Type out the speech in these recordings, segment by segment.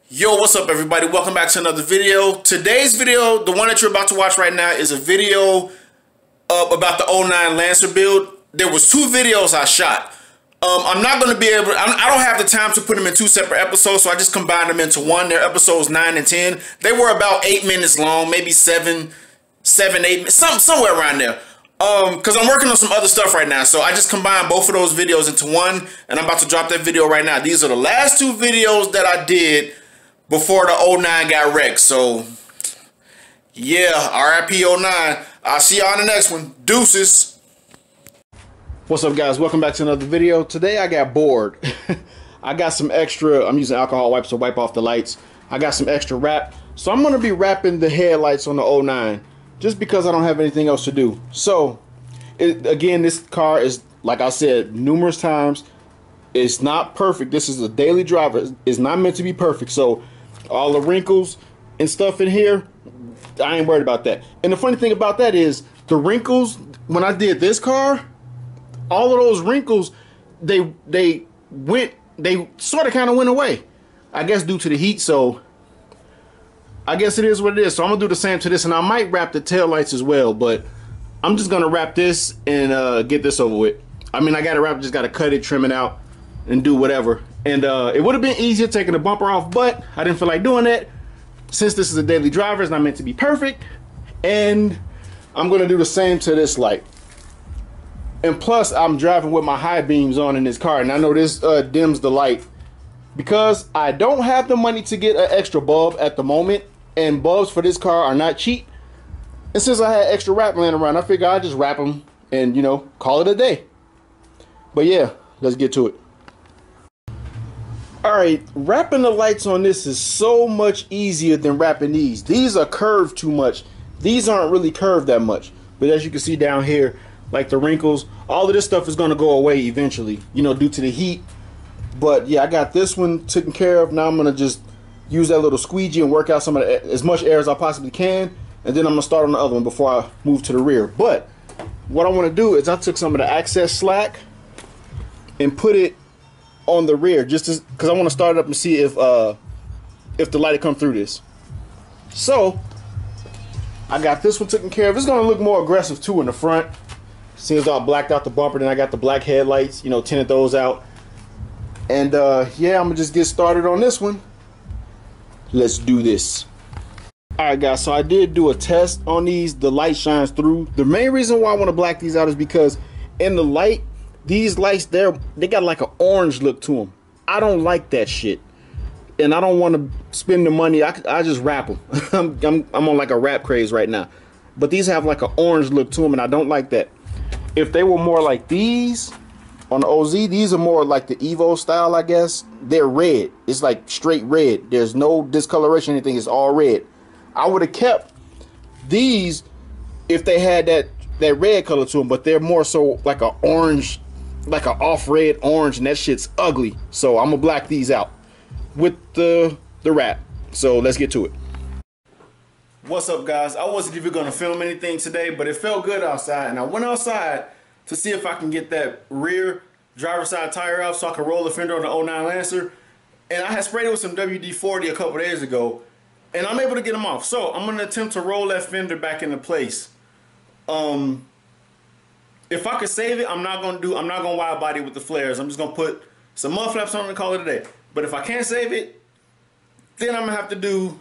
Yo, what's up everybody? Welcome back to another video. Today's video, the one that you're about to watch right now, is a video about the 09 Lancer build. There was two videos I shot. I'm not going to be able, I don't have the time to put them in two separate episodes, so I just combined them into one. They're episodes 9 and 10. They were about 8 minutes long, maybe 7, 8, somewhere around there. Because I'm working on some other stuff right now, so I just combined both of those videos into one, and I'm about to drop that video right now. These are the last two videos that I did before the 09 got wrecked. So yeah, RIP 09. I'll see y'all in the next one. Deuces. What's up guys, welcome back to another video. Today I got bored. I got some extra, I'm using alcohol wipes to wipe off the lights. I got some extra wrap, so I'm gonna be wrapping the headlights on the 09 just because I don't have anything else to do. So again, this car is, like I said numerous times, it's not perfect. This is a daily driver. It's not meant to be perfect. So all the wrinkles and stuff in here, I ain't worried about that. And the funny thing about that is the wrinkles, when I did this car, all of those wrinkles, they sort of kind of went away, I guess due to the heat. So I guess it is what it is. So I'm gonna do the same to this, and I might wrap the tail lights as well, but I'm just gonna wrap this and get this over with. I mean, I gotta wrap, just gotta cut it, trim it out, and do whatever. And it would have been easier taking the bumper off, but I didn't feel like doing that since this is a daily driver. It's not meant to be perfect. And I'm gonna do the same to this light. And plus, I'm driving with my high beams on in this car, and I know this dims the light because I don't have the money to get an extra bulb at the moment, and bulbs for this car are not cheap. And since I had extra wrap laying around, I figured I'd just wrap them and, you know, call it a day. But yeah, let's get to it. Alright, wrapping the lights on this is so much easier than wrapping these. These are curved too much. These aren't really curved that much. But as you can see down here, like the wrinkles, all of this stuff is going to go away eventually, you know, due to the heat. But yeah, I got this one taken care of. Now I'm going to just use that little squeegee and work out some of as much air as I possibly can. And then I'm going to start on the other one before I move to the rear. But what I want to do is I took some of the access slack and put it on the rear, just because I want to start it up and see if the light will come through this. So I got this one taken care of. It's going to look more aggressive too in the front, since I blacked out the bumper. Then I got the black headlights, you know, tinted those out. And yeah, I'm gonna just get started on this one. Let's do this. Alright guys, so I did do a test on these. The light shines through. The main reason why I want to black these out is because in the light, these lights, they got like an orange look to them. I don't like that shit, and I don't want to spend the money. I just wrap them. I'm on like a wrap craze right now, but these have like an orange look to them, and I don't like that. If they were more like these on the OZ, these are more like the Evo style, I guess. They're red. It's like straight red. There's no discoloration or anything. It's all red. I would have kept these if they had that red color to them, but they're more so like an orange, like an off red orange, and that shit's ugly. So I'm gonna black these out with the wrap. So let's get to it. What's up guys? I wasn't even gonna film anything today, but it felt good outside, and I went outside to see if I can get that rear driver's side tire out so I can roll the fender on the 09 Lancer. And I had sprayed it with some WD-40 a couple days ago, and I'm able to get them off. So I'm gonna attempt to roll that fender back into place. If I could save it, I'm not gonna wide body with the flares. I'm just gonna put some mud flaps on it and call it a day. But if I can't save it, then I'm gonna have to do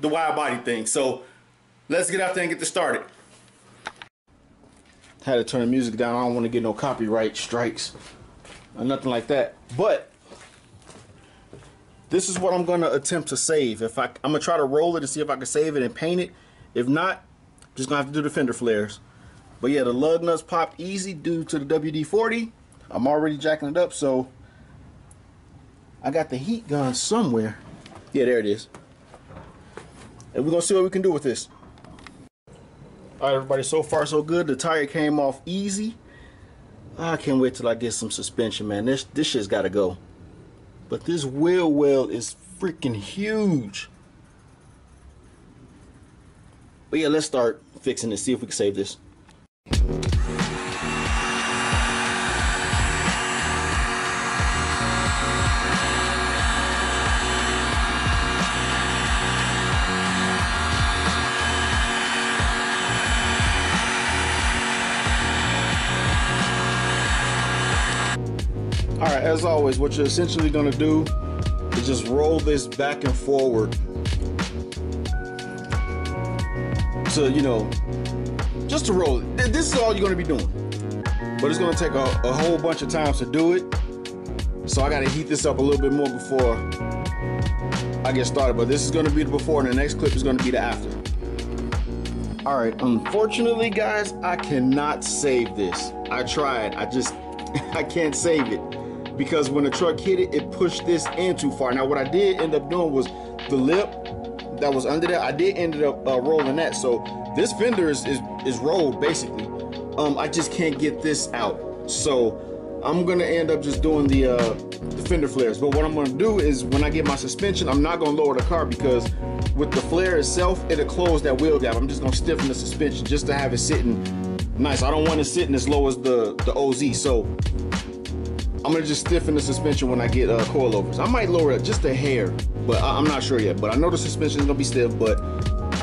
the wide body thing. So let's get out there and get this started. Had to turn the music down. I don't want to get no copyright strikes or nothing like that. But this is what I'm gonna attempt to save. I'm gonna try to roll it and see if I can save it and paint it. If not, just gonna have to do the fender flares. But yeah, the lug nuts pop easy due to the WD-40. I'm already jacking it up, so I got the heat gun somewhere. Yeah, there it is. And we're gonna see what we can do with this. Alright everybody, so far so good. The tire came off easy. I can't wait till I get some suspension, man. This shit's gotta go. But this wheel well is freaking huge. But yeah, let's start fixing this, see if we can save this. as always, what you're essentially gonna do is just roll this back and forward to, you know, just to roll it. This is all you're gonna be doing, but it's gonna take a whole bunch of times to do it. So I gotta heat this up a little bit more before I get started. But this is gonna be the before, and the next clip is gonna be the after. All right, unfortunately, guys, I cannot save this. I tried, I can't save it because when the truck hit it, it pushed this in too far. Now, what I did end up doing was the lip that was under there, I did end up rolling that. So this fender is rolled basically. I just can't get this out. So I'm gonna end up just doing the fender flares. But what I'm gonna do is when I get my suspension, I'm not gonna lower the car because with the flare itself, it'll close that wheel gap. I'm just gonna stiffen the suspension just to have it sitting nice. I don't want it sitting as low as the OZ. So I'm gonna just stiffen the suspension when I get coilovers. I might lower it just a hair, but I'm not sure yet. But I know the suspension is gonna be stiff, but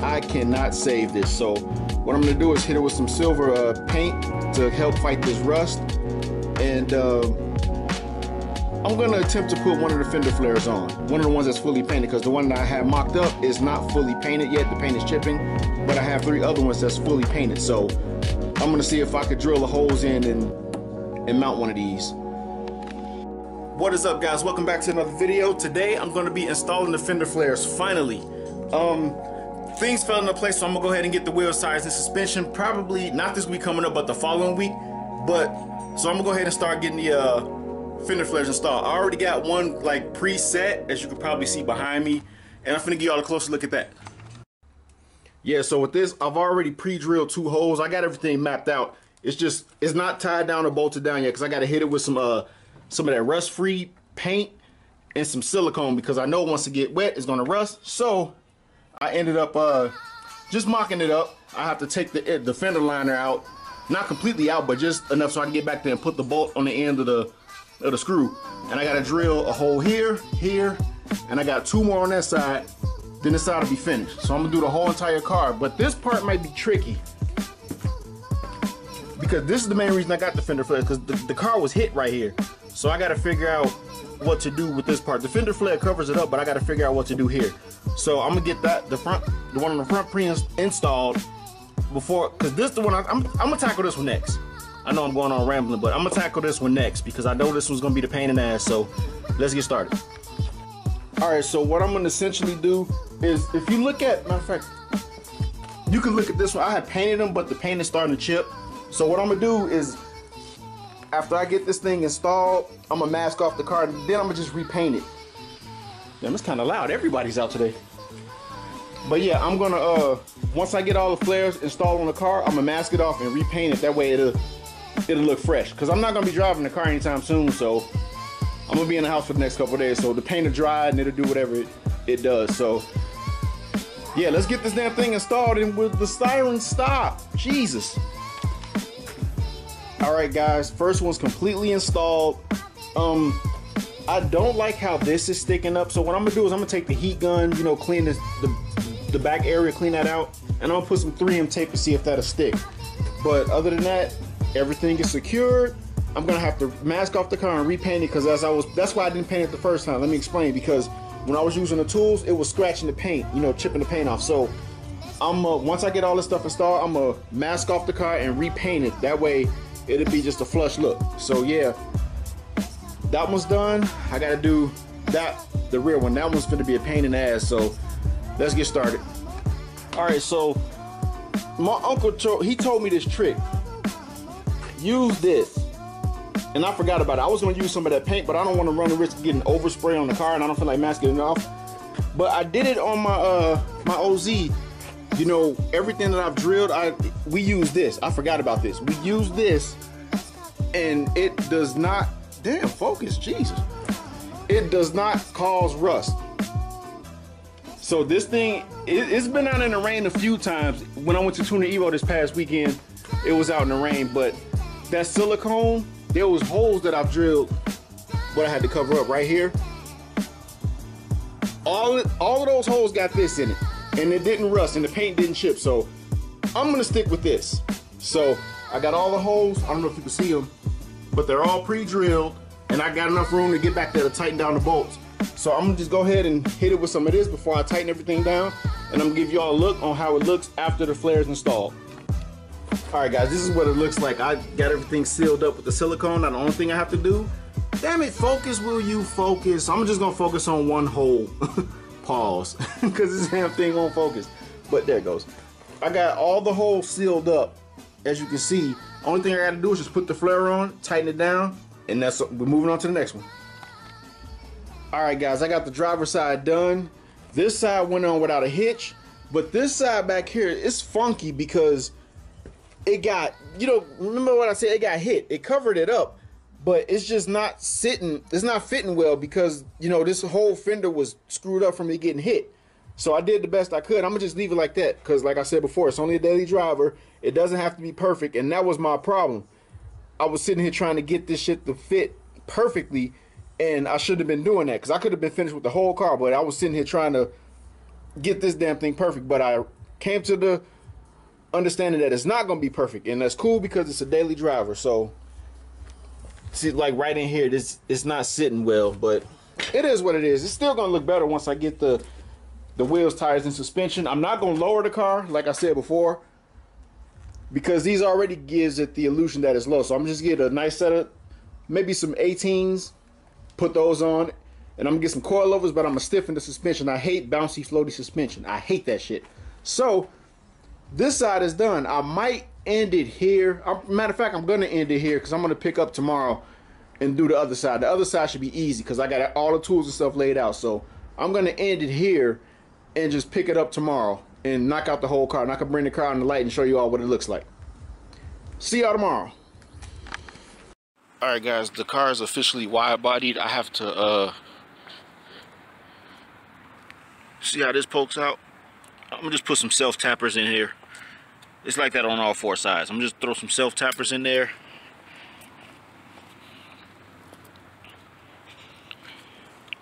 I cannot save this. So what I'm gonna do is hit it with some silver paint to help fight this rust. And I'm gonna attempt to put one of the fender flares on, one of the ones that's fully painted, because the one that I have mocked up is not fully painted yet. The paint is chipping, but I have 3 other ones that's fully painted. So I'm gonna see if I could drill the holes in and mount one of these. What is up, guys? Welcome back to another video. Today I'm gonna be installing the fender flares finally. Things fell into place, so I'm gonna go ahead and get the wheel size and suspension, probably not this week coming up, but the following week. So I'm gonna go ahead and start getting the fender flares installed. I already got one like preset, as you can probably see behind me, and I'm finna give y'all a closer look at that. Yeah, so with this, I've already pre-drilled 2 holes. I got everything mapped out. It's not tied down or bolted down yet because I gotta hit it with some of that rust-free paint and some silicone because I know once it get wet, it's gonna rust. So I ended up just mocking it up. I have to take the fender liner out. Not completely out, but just enough so I can get back there and put the bolt on the end of the screw. And I gotta drill a hole here, and I got 2 more on that side. Then this side will be finished. So I'm gonna do the whole entire car. But this part might be tricky because this is the main reason I got the fender flare, because the car was hit right here. So I gotta figure out what to do with this part. The fender flare covers it up, but I gotta figure out what to do here. So I'm gonna get the one on the front pre-installed before, because this is the one I'm gonna tackle this one next. I know I'm going on rambling, but I'm gonna tackle this one next because I know this one's gonna be the pain in the ass. So let's get started. All right, so what I'm gonna essentially do is, if you look at, matter of fact, you can look at this one. I had painted them, but the paint is starting to chip. So what I'm gonna do is, after I get this thing installed, I'm gonna mask off the car, and then I'm gonna just repaint it. Damn, it's kind of loud. Everybody's out today. But yeah, I'm gonna once I get all the flares installed on the car, I'm gonna mask it off and repaint it. That way it'll look fresh. Cause I'm not gonna be driving the car anytime soon, so I'm gonna be in the house for the next couple of days. So the paint will dry and it'll do whatever it does. So yeah, let's get this damn thing installed and with the siren stop. Jesus. All right, guys. First one's completely installed. I don't like how this is sticking up. So what I'm gonna do is I'm gonna take the heat gun, you know, clean the back area, clean that out, and I'm gonna put some 3M tape to see if that'll stick. But other than that, everything is secured. I'm gonna have to mask off the car and repaint it because that's why I didn't paint it the first time. Let me explain, because when I was using the tools, it was scratching the paint, you know, chipping the paint off. So once I get all this stuff installed, I'm gonna mask off the car and repaint it. That way it'll be just a flush look. So yeah, that one's done. I gotta do the rear one. That one's gonna be a pain in the ass. So let's get started. All right, so my uncle he told me this trick. Use this, and I forgot about it. I was gonna use some of that paint, but I don't want to run the risk of getting overspray on the car, and I don't feel like masking it off. But I did it on my OZ. You know, everything that I've drilled, we use this. I forgot about this. We use this, and it does not. Damn, focus, Jesus. It does not cause rust. So this thing, it's been out in the rain a few times. When I went to Tuner Evo this past weekend, it was out in the rain, but that silicone, there was holes that I've drilled, but I had to cover up right here. All of those holes got this in it, and it didn't rust, and the paint didn't chip. So I'm gonna stick with this. So I got all the holes. I don't know if you can see them, but they're all pre-drilled, and I got enough room to get back there to tighten down the bolts. So I'm gonna just go ahead and hit it with some of this before I tighten everything down, and I'm gonna give y'all a look on how it looks after the flare is installed. Alright guys, this is what it looks like. I got everything sealed up with the silicone. Now the only thing I have to do, damn it, focus, will you focus? I'm just gonna focus on one hole. Pause, because this damn thing won't focus. But there it goes. I got all the holes sealed up, as you can see. Only thing I gotta do is just put the flare on, tighten it down, and we're moving on to the next one. Alright guys, I got the driver's side done. This side went on without a hitch, but this side back here, it's funky because it got, you know, remember what I said, it got hit. It covered it up, but it's just not sitting, it's not fitting well because, you know, this whole fender was screwed up from me getting hit. So I did the best I could. I'm gonna just leave it like that because, like I said before, it's only a daily driver. It doesn't have to be perfect, and that was my problem. I was sitting here trying to get this shit to fit perfectly, and I should have been doing that because I could have been finished with the whole car, but I was sitting here trying to get this damn thing perfect. But I came to the understanding that it's not gonna be perfect, and that's cool because it's a daily driver. So see, like right in here, this it's not sitting well, but it is what it is. It's still gonna look better once I get the wheels, tires, and suspension. I'm not gonna lower the car like I said before because these already gives it the illusion that it's low. So I'm just get a nice setup, maybe some 18s, put those on, and I'm gonna get some coilovers, but I'm gonna stiffen the suspension. I hate bouncy, floaty suspension. I hate that shit. So this side is done. I might end it here. Matter of fact, I'm gonna end it here because I'm gonna pick up tomorrow and do the other side. The other side should be easy because I got all the tools and stuff laid out. So I'm gonna end it here and just pick it up tomorrow and knock out the whole car. And I can bring the car on the light and show you all what it looks like. See y'all tomorrow. Alright guys, the car is officially wide-bodied. I have to see how this pokes out. I'm gonna just put some self-tappers in here. It's like that on all four sides. I'm just throw some self-tappers in there.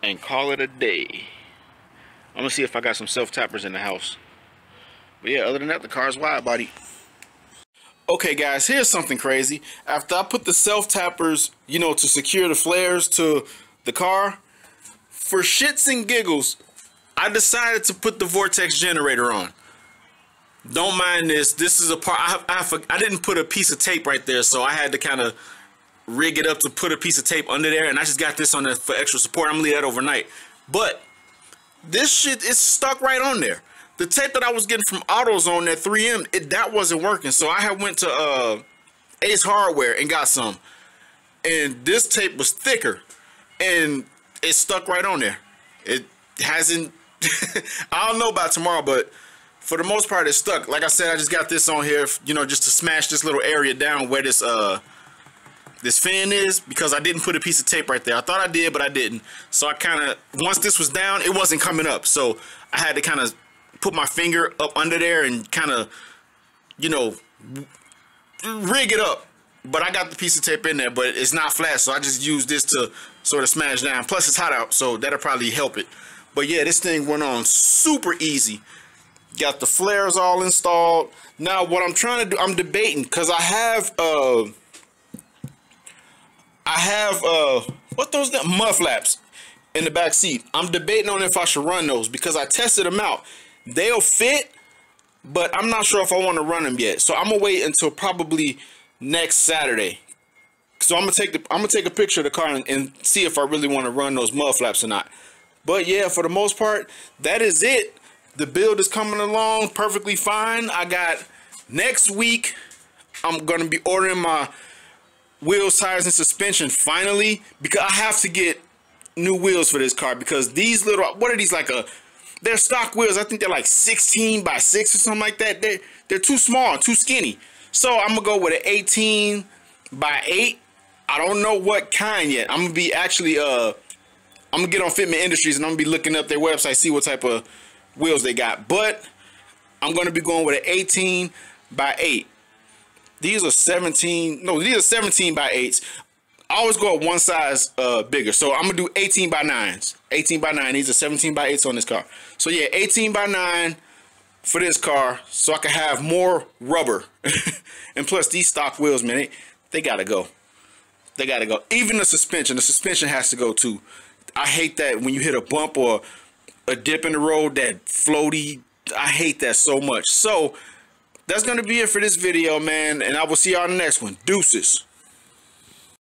And call it a day. I'm gonna see if I got some self-tappers in the house. But yeah, other than that, the car's wide-body. Okay guys, here's something crazy. After I put the self-tappers, you know, to secure the flares to the car, for shits and giggles, I decided to put the vortex generator on. Don't mind this. This is a part, I didn't put a piece of tape right there, so I had to kind of rig it up to put a piece of tape under there, and I just got this on there for extra support. I'm gonna leave that overnight. But this shit is stuck right on there. The tape that I was getting from AutoZone at 3M, that wasn't working. So I had went to Ace Hardware and got some. And this tape was thicker. And it stuck right on there. It hasn't... I don't know about tomorrow, but for the most part, it's stuck. Like I said, I just got this on here, you know, just to smash this little area down where this fan is, because I didn't put a piece of tape right there. I thought I did, but I didn't. So I kind of, once this was down, it wasn't coming up. So I had to kind of put my finger up under there and kind of, you know, rig it up. But I got the piece of tape in there, but it's not flat, so I just used this to sort of smash down. Plus it's hot out, so that'll probably help it. But yeah, this thing went on super easy. Got the flares all installed. Now what I'm trying to do, I'm debating, because I have what those mud flaps in the back seat. I'm debating on if I should run those because I tested them out. They'll fit, but I'm not sure if I want to run them yet. So I'm gonna wait until probably next Saturday. So I'm gonna take a picture of the car and see if I really want to run those mud flaps or not. But yeah, for the most part, that is it. The build is coming along perfectly fine. I got next week, I'm gonna be ordering my wheels, tires, and suspension finally, because I have to get new wheels for this car, because these little, what are these, like they're stock wheels. I think they're like 16 by 6 or something like that. They're too small, too skinny. So I'm gonna go with an 18 by 8. I don't know what kind yet. I'm gonna be actually I'm gonna get on Fitment Industries and I'm gonna be looking up their website, see what type of wheels they got. But I'm gonna be going with an 18 by 8. These are 17, no, these are 17 by 8s. I always go up one size bigger. So I'm gonna do 18 by 9s. 18 by 9, these are 17 by 8s on this car. So yeah, 18 by 9 for this car, so I can have more rubber. And plus these stock wheels, man, they gotta go. They gotta go. Even the suspension has to go too. I hate that when you hit a bump or a dip in the road, that floaty. I hate that so much. So that's gonna be it for this video, man, and I will see y'all in the next one. Deuces.